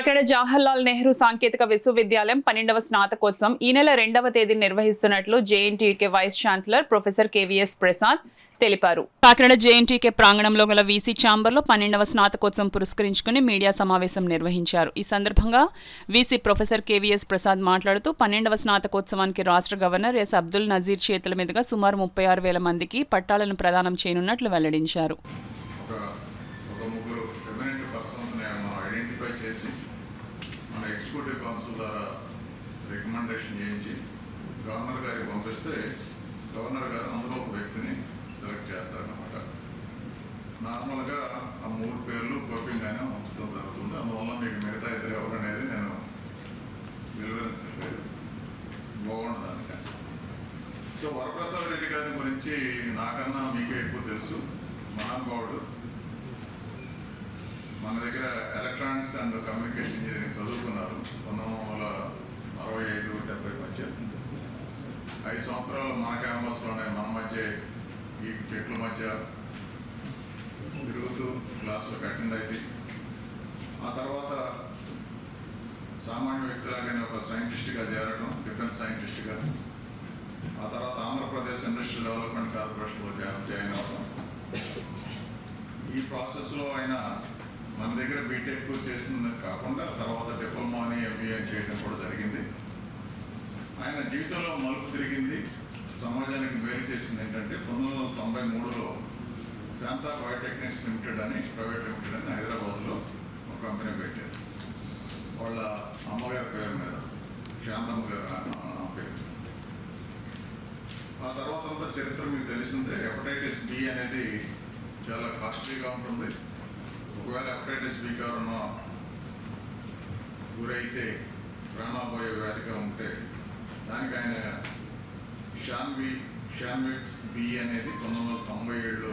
కాకినాడ జవహర్లాల్ నెహ్రూ సాంకేతిక విశ్వవిద్యాలయం 12వ స్నాతకోత్సవం ఈ నెల 2వ తేదీ నిర్వహిస్తున్నట్లు JNTUK vice chancellor professor KVS Prasad తెలిపారు. కాకినాడ జేఎన్టీయూకే ప్రాంగణంలో గల వీసీ ఛాంబర్లో 12వ స్నాతకోత్సవం పురస్కరించుకుని మీడియా సమావేశం నిర్వహించారు. ఈ సందర్భంగా వీసీ ప్రొఫెసర్ కేవీఎస్ ప్రసాద్ మాట్లాడుతూ 12వ స్నాతకోత్సవానికి రాష్ట్ర గవర్నర్ ఎస్ అబ్దుల్ నజీర్ చేతుల మీదుగా సుమారు 36,000 మందికి పట్టాలను ప్రదానం చేయనున్నట్లు వెల్లడించారు. ఎగ్జిక్యూటివ్ కౌన్సిల్ ద్వారా రికమెండేషన్ చేయించి గవర్నర్ గారికి పంపిస్తే గవర్నర్ గారు అందులో ఒక వ్యక్తిని సెలెక్ట్ చేస్తారన్నమాట. నార్మల్గా ఆ 3 పేర్లు గోప్యంగానే ఉంచడం జరుగుతుంది. అందువల్ల మీకు మిగతా ఇద్దరు ఎవరనేది నేను విలువరించలేదు, బాగుండదానికని. సో వరప్రసాద్ రెడ్డి గారి గురించి నాకన్నా మీకే ఎక్కువ తెలుసు. మహానుభావుడు. మన దగ్గర ఎలక్ట్రానిక్స్ అండ్ కమ్యూనికేషన్ ఇంజనీరింగ్ చదువుకున్నారు 1965-70 మధ్య. 5 సంవత్సరాలు మన క్యాంపస్లోనే మన మధ్య ఈ చెట్ల మధ్య తిరుగుతూ క్లాసులకు అటెండ్ అయితే ఆ తర్వాత సామాన్య వ్యక్తిలాగానే ఒక సైంటిస్ట్గా చేరడం, డిఫెన్స్ సైంటిస్ట్గా. ఆ తర్వాత ఆంధ్రప్రదేశ్ ఇండస్ట్రియల్ డెవలప్మెంట్ కార్పొరేషన్లో జాయిన్ అవ్వడం. ఈ ప్రాసెస్లో ఆయన మన దగ్గర బీటెక్ చేసింది కాకుండా తర్వాత డిప్లొమాని ఎంబీఏ చేయడం కూడా జరిగింది. ఆయన జీవితంలో మలుపు తిరిగింది, సమాజానికి మేలు చేసింది ఏంటంటే 1993లో శాంతా బయోటెక్నిక్స్ లిమిటెడ్ అని ప్రైవేట్ లిమిటెడ్ అని హైదరాబాద్లో ఒక కంపెనీ పెట్టారు. వాళ్ళ అమ్మగారి పేరు మీద, శాంతమ్మ గారు పేరు. ఆ తర్వాత అంతా చరిత్ర మీకు తెలిసిందే. హెపటైటిస్ బి అనేది చాలా కాస్ట్లీగా ఉంటుంది. ఒకవేళ హెపటైటిస్ బి కారణం గురైతే ప్రాణాపోయే వ్యాధిగా ఉంటే దానికి ఆయన షాన్విక్ బి అనేది 1997లో